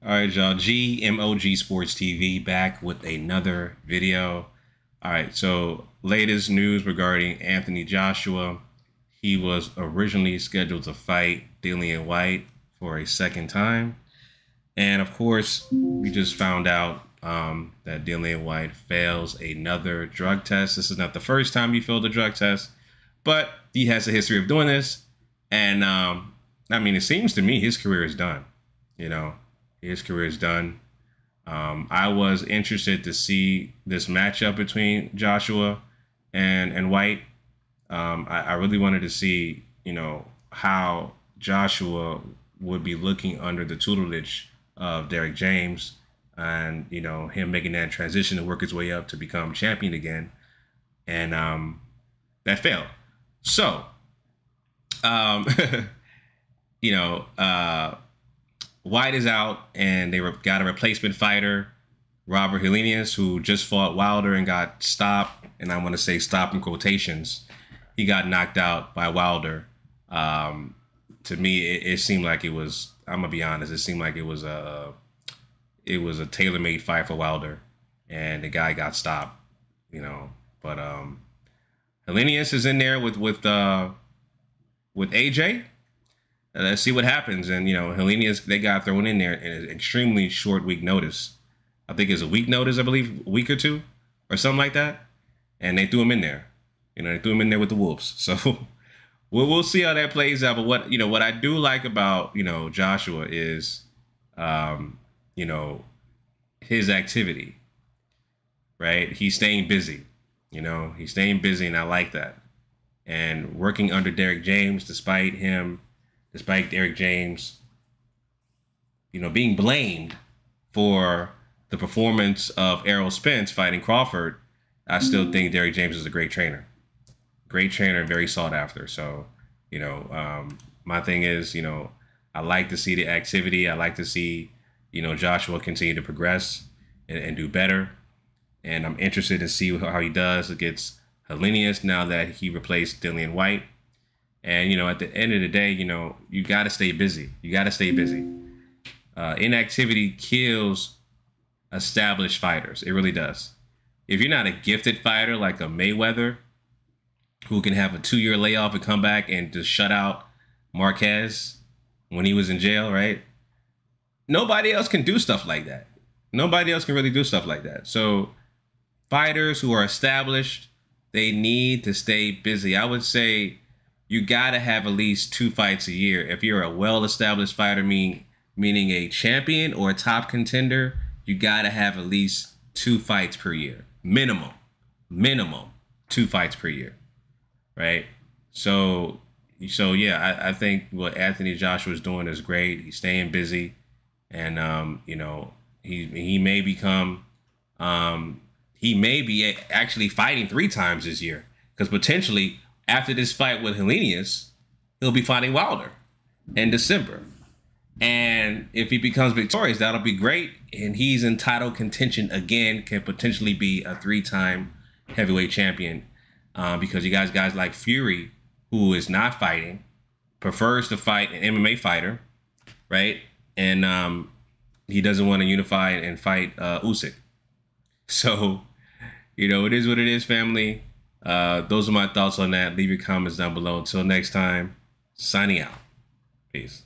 All right, y'all. GMOG Sports TV back with another video. All right, so latest news regarding Anthony Joshua. He was originally scheduled to fight Dillan Whyte for a second time. And of course, we just found out that Dillan Whyte fails another drug test. This is not the first time he failed a drug test, but he has a history of doing this. And I mean, it seems to me his career is done. You know, his career is done. I was interested to see this matchup between Joshua and Whyte. I really wanted to see, you know, how Joshua would be looking under the tutelage of Derrick James, and, you know, him making that transition to work his way up to become champion again. And that failed. So, you know, Whyte is out, and they got a replacement fighter, Robert Helenius, who just fought Wilder and got stopped. And I want to say stop in quotations. He got knocked out by Wilder. To me, it seemed like it was, I'm gonna be honest, it seemed like it was a tailor-made fight for Wilder, and the guy got stopped, you know. But Helenius is in there with AJ. Let's see what happens. And, you know, Helenius, they got thrown in there in an extremely short week notice. I think it's a week notice, I believe, a week or two or something like that. And they threw him in there. You know, they threw him in there with the Wolves. So we'll see how that plays out. But what I do like about, you know, Joshua is, you know, his activity, right? He's staying busy, you know, he's staying busy, and I like that. And working under Derrick James, despite Derrick James, you know, being blamed for the performance of Errol Spence fighting Crawford, I still think Derrick James is a great trainer. Great trainer and very sought after. So, you know, my thing is, you know, I like to see the activity. I like to see, you know, Joshua continue to progress and do better. And I'm interested to see how he does against Helenius now that he replaced Dillan Whyte. And, you know, at the end of the day, you know, you got to stay busy. You got to stay busy. Inactivity kills established fighters. It really does. If you're not a gifted fighter like a Mayweather, who can have a 2-year layoff and come back and just shut out Marquez when he was in jail, right? Nobody else can do stuff like that. Nobody else can really do stuff like that. So fighters who are established, they need to stay busy. I would say you got to have at least 2 fights a year. If you're a well-established fighter, meaning a champion or a top contender, you got to have at least 2 fights per year. Minimum 2 fights per year, right? So yeah, I think what Anthony Joshua is doing is great. He's staying busy, and you know, he may become he may be actually fighting 3 times this year, because potentially after this fight with Helenius, he'll be fighting Wilder in December. And if he becomes victorious, that'll be great. And he's in title contention again, can potentially be a 3-time heavyweight champion, because you guys like Fury, who is not fighting, prefers to fight an MMA fighter, right? And he doesn't want to unify and fight Usyk. So, you know, it is what it is, family. Those are my thoughts on that. Leave your comments down below. Until next time, signing out. Peace.